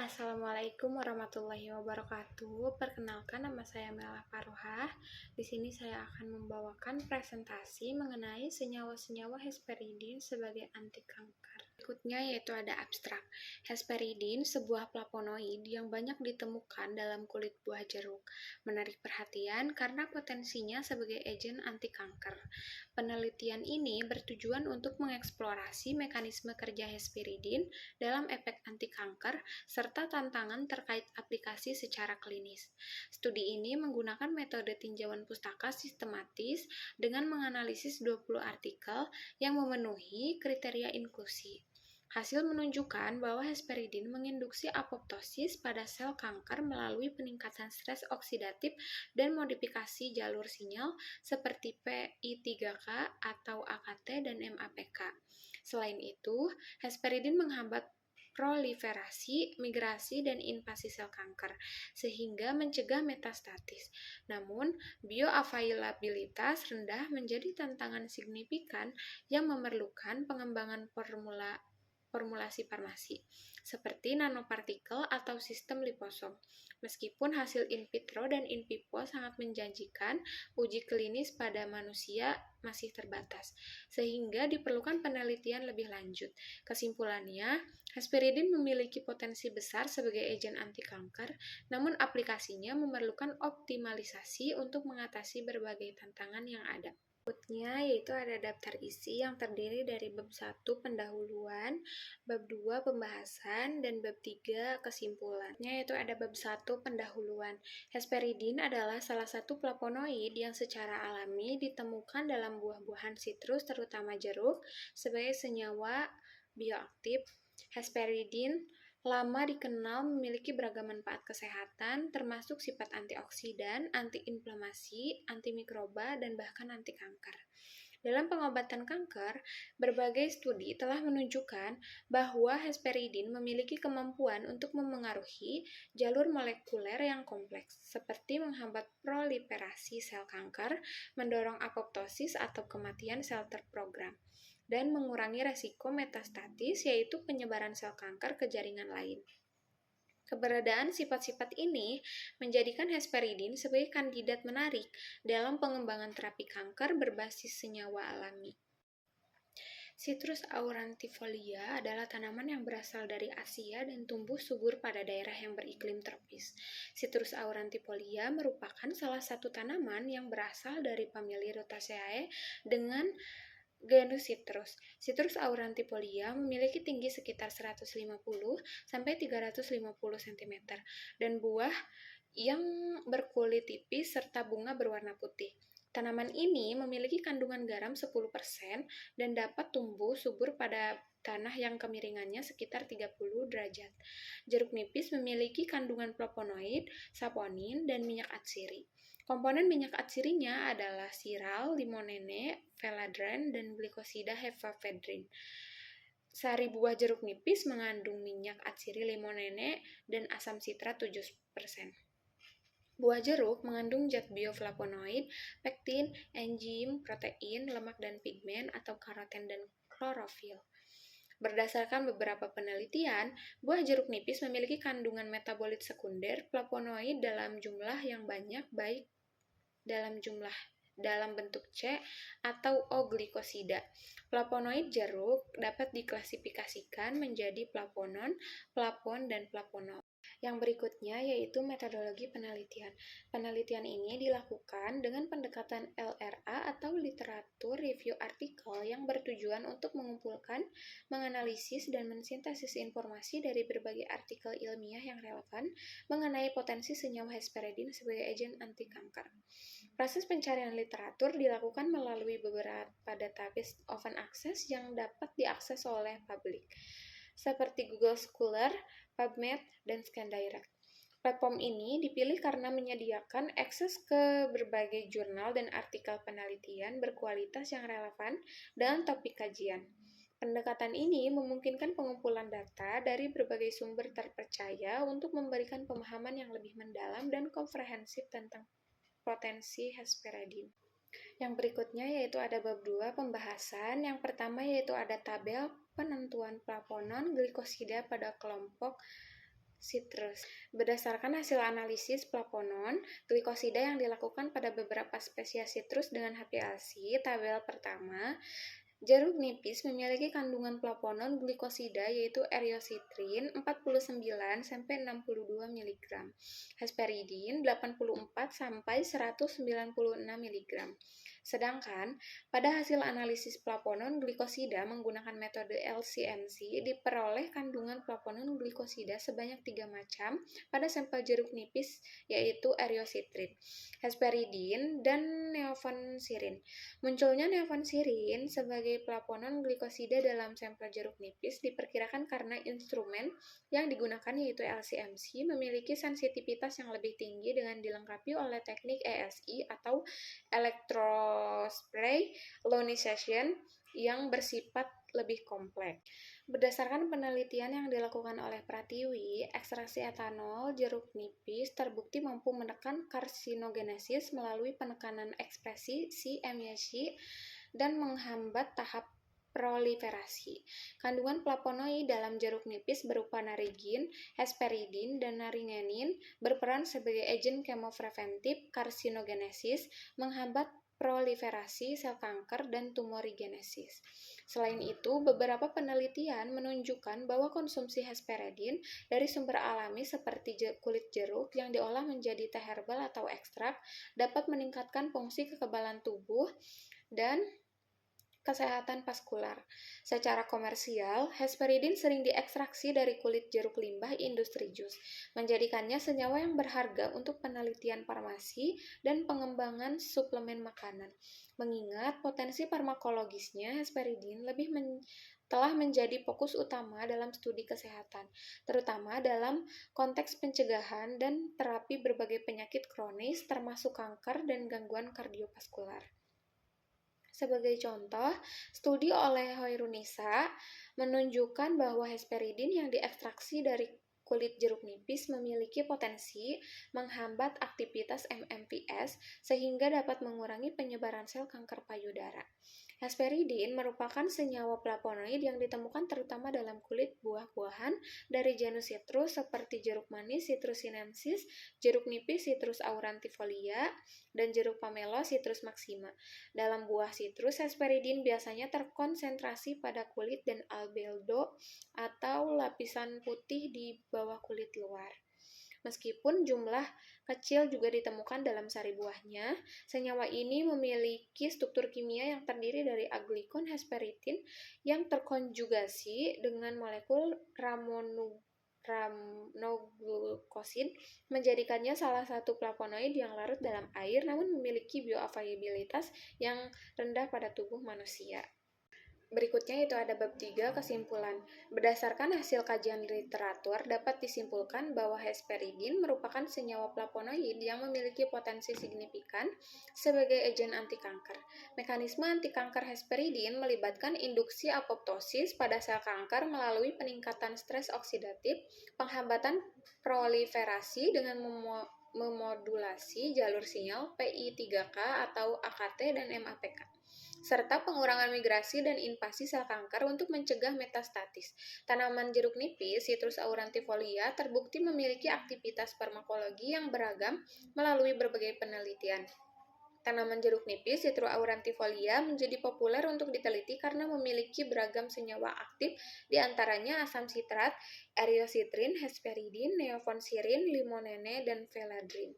Assalamualaikum warahmatullahi wabarakatuh. Perkenalkan, nama saya Mela Paroha. Di sini saya akan membawakan presentasi mengenai senyawa-senyawa hesperidin sebagai anti kanker. Berikutnya yaitu ada abstrak. Hesperidin sebuah flavonoid yang banyak ditemukan dalam kulit buah jeruk. Menarik perhatian karena potensinya sebagai agen anti kanker. Penelitian ini bertujuan untuk mengeksplorasi mekanisme kerja hesperidin dalam efek anti kanker serta tantangan terkait aplikasi secara klinis. Studi ini menggunakan metode tinjauan pustaka sistematis dengan menganalisis 20 artikel yang memenuhi kriteria inklusi. Hasil menunjukkan bahwa hesperidin menginduksi apoptosis pada sel kanker melalui peningkatan stres oksidatif dan modifikasi jalur sinyal seperti PI3K atau AKT dan MAPK. Selain itu, hesperidin menghambat proliferasi, migrasi, dan invasi sel kanker, sehingga mencegah metastasis. Namun, bioavailabilitas rendah menjadi tantangan signifikan yang memerlukan pengembangan formulasi farmasi, seperti nanopartikel atau sistem liposom. Meskipun hasil in vitro dan in vivo sangat menjanjikan, uji klinis pada manusia masih terbatas, sehingga diperlukan penelitian lebih lanjut. Kesimpulannya, hesperidin memiliki potensi besar sebagai agen anti kanker, namun aplikasinya memerlukan optimalisasi untuk mengatasi berbagai tantangan yang ada. Berikutnya yaitu ada daftar isi yang terdiri dari bab 1 pendahuluan, bab 2 pembahasan, dan bab 3 kesimpulannya yaitu ada bab 1 pendahuluan. Hesperidin adalah salah satu flavonoid yang secara alami ditemukan dalam buah-buahan sitrus terutama jeruk sebagai senyawa bioaktif. Hesperidin lama dikenal memiliki beragam manfaat kesehatan, termasuk sifat antioksidan, antiinflamasi, antimikroba, dan bahkan anti kanker. Dalam pengobatan kanker, berbagai studi telah menunjukkan bahwa hesperidin memiliki kemampuan untuk memengaruhi jalur molekuler yang kompleks, seperti menghambat proliferasi sel kanker, mendorong apoptosis atau kematian sel terprogram, dan mengurangi resiko metastatis, yaitu penyebaran sel kanker ke jaringan lain. Keberadaan sifat-sifat ini menjadikan hesperidin sebagai kandidat menarik dalam pengembangan terapi kanker berbasis senyawa alami. Citrus aurantifolia adalah tanaman yang berasal dari Asia dan tumbuh subur pada daerah yang beriklim tropis. Citrus aurantifolia merupakan salah satu tanaman yang berasal dari famili Rutaceae dengan genus Citrus. Citrus aurantifolia memiliki tinggi sekitar 150 sampai 350 cm dan buah yang berkulit tipis serta bunga berwarna putih. Tanaman ini memiliki kandungan garam 10% dan dapat tumbuh subur pada tanah yang kemiringannya sekitar 30 derajat. Jeruk nipis memiliki kandungan flavonoid, saponin, dan minyak atsiri. Komponen minyak atsirinya adalah siral, limonene, peladrin, dan glikosida hepafedrin. Sari buah jeruk nipis mengandung minyak atsiri limonene dan asam sitrat 7%. Buah jeruk mengandung zat bioflavonoid, pektin, enzim, protein, lemak dan pigmen atau karoten dan klorofil. Berdasarkan beberapa penelitian, buah jeruk nipis memiliki kandungan metabolit sekunder flavonoid dalam jumlah yang banyak, baik dalam bentuk C atau O-glikosida. Flavonoid jeruk dapat diklasifikasikan menjadi flavonon, flavon, dan flavonol. Yang berikutnya yaitu metodologi penelitian. Penelitian ini dilakukan dengan pendekatan LRA atau literatur review artikel yang bertujuan untuk mengumpulkan, menganalisis, dan mensintesis informasi dari berbagai artikel ilmiah yang relevan mengenai potensi senyawa hesperidin sebagai agen anti kanker. Proses pencarian literatur dilakukan melalui beberapa database open access yang dapat diakses oleh publik, seperti Google Scholar, PubMed, dan ScanDirect. Platform ini dipilih karena menyediakan akses ke berbagai jurnal dan artikel penelitian berkualitas yang relevan dengan topik kajian. Pendekatan ini memungkinkan pengumpulan data dari berbagai sumber terpercaya untuk memberikan pemahaman yang lebih mendalam dan komprehensif tentang potensi hesperidin. Yang berikutnya yaitu ada bab 2 pembahasan. Yang pertama yaitu ada tabel penentuan flavonon glikosida pada kelompok Citrus. Berdasarkan hasil analisis plaponon glikosida yang dilakukan pada beberapa spesies citrus dengan HPLC, tabel pertama, jeruk nipis memiliki kandungan plaponon glikosida yaitu eriositrin 49-62 mg, hesperidin 84-196 mg. Sedangkan pada hasil analisis plaponon glikosida menggunakan metode LC-MC diperoleh kandungan plaponon glikosida sebanyak 3 macam pada sampel jeruk nipis yaitu eriositrin, hesperidin, dan neofonsirin. Munculnya neofonsirin sebagai plaponon glikosida dalam sampel jeruk nipis diperkirakan karena instrumen yang digunakan yaitu LC-MC memiliki sensitivitas yang lebih tinggi dengan dilengkapi oleh teknik ESI atau electrospray ionization yang bersifat lebih kompleks. Berdasarkan penelitian yang dilakukan oleh Pratiwi, ekstraksi etanol jeruk nipis terbukti mampu menekan karsinogenesis melalui penekanan ekspresi CMYC dan menghambat tahap proliferasi. Kandungan flavonoid dalam jeruk nipis berupa narigin, hesperidin, dan naringenin berperan sebagai agen kemopreventif karsinogenesis, menghambat proliferasi sel kanker dan tumorigenesis. Selain itu, beberapa penelitian menunjukkan bahwa konsumsi hesperidin dari sumber alami seperti kulit jeruk yang diolah menjadi teh herbal atau ekstrak dapat meningkatkan fungsi kekebalan tubuh dan kesehatan vaskular. Secara komersial, hesperidin sering diekstraksi dari kulit jeruk limbah industri jus, menjadikannya senyawa yang berharga untuk penelitian farmasi dan pengembangan suplemen makanan. Mengingat potensi farmakologisnya, hesperidin telah menjadi fokus utama dalam studi kesehatan, terutama dalam konteks pencegahan dan terapi berbagai penyakit kronis termasuk kanker dan gangguan kardiovaskular. Sebagai contoh, studi oleh Hoirunisa menunjukkan bahwa hesperidin yang diekstraksi dari kulit jeruk nipis memiliki potensi menghambat aktivitas MMPs sehingga dapat mengurangi penyebaran sel kanker payudara. Hesperidin merupakan senyawa flavonoid yang ditemukan terutama dalam kulit buah-buahan dari genus citrus seperti jeruk manis Citrus sinensis, jeruk nipis Citrus aurantifolia, dan jeruk pamelo Citrus maxima. Dalam buah citrus, hesperidin biasanya terkonsentrasi pada kulit dan albedo atau lapisan putih di bawah kulit luar. Meskipun jumlah kecil juga ditemukan dalam sari buahnya, senyawa ini memiliki struktur kimia yang terdiri dari aglikon hesperidin yang terkonjugasi dengan molekul rhamnoglukosid, menjadikannya salah satu flavonoid yang larut dalam air namun memiliki bioavailabilitas yang rendah pada tubuh manusia. Berikutnya itu ada bab 3 kesimpulan. Berdasarkan hasil kajian literatur dapat disimpulkan bahwa hesperidin merupakan senyawa flavonoid yang memiliki potensi signifikan sebagai agen anti kanker. Mekanisme anti kanker hesperidin melibatkan induksi apoptosis pada sel kanker melalui peningkatan stres oksidatif, penghambatan proliferasi dengan memodulasi jalur sinyal PI3K atau AKT dan MAPK, serta pengurangan migrasi dan invasi sel kanker untuk mencegah metastatis. Tanaman jeruk nipis, Citrus aurantifolia, terbukti memiliki aktivitas farmakologi yang beragam melalui berbagai penelitian. Tanaman jeruk nipis, Citrus aurantifolia, menjadi populer untuk diteliti karena memiliki beragam senyawa aktif, diantaranya asam sitrat, eriositrin, hesperidin, neofonsirin, limonene, dan phenyledrin.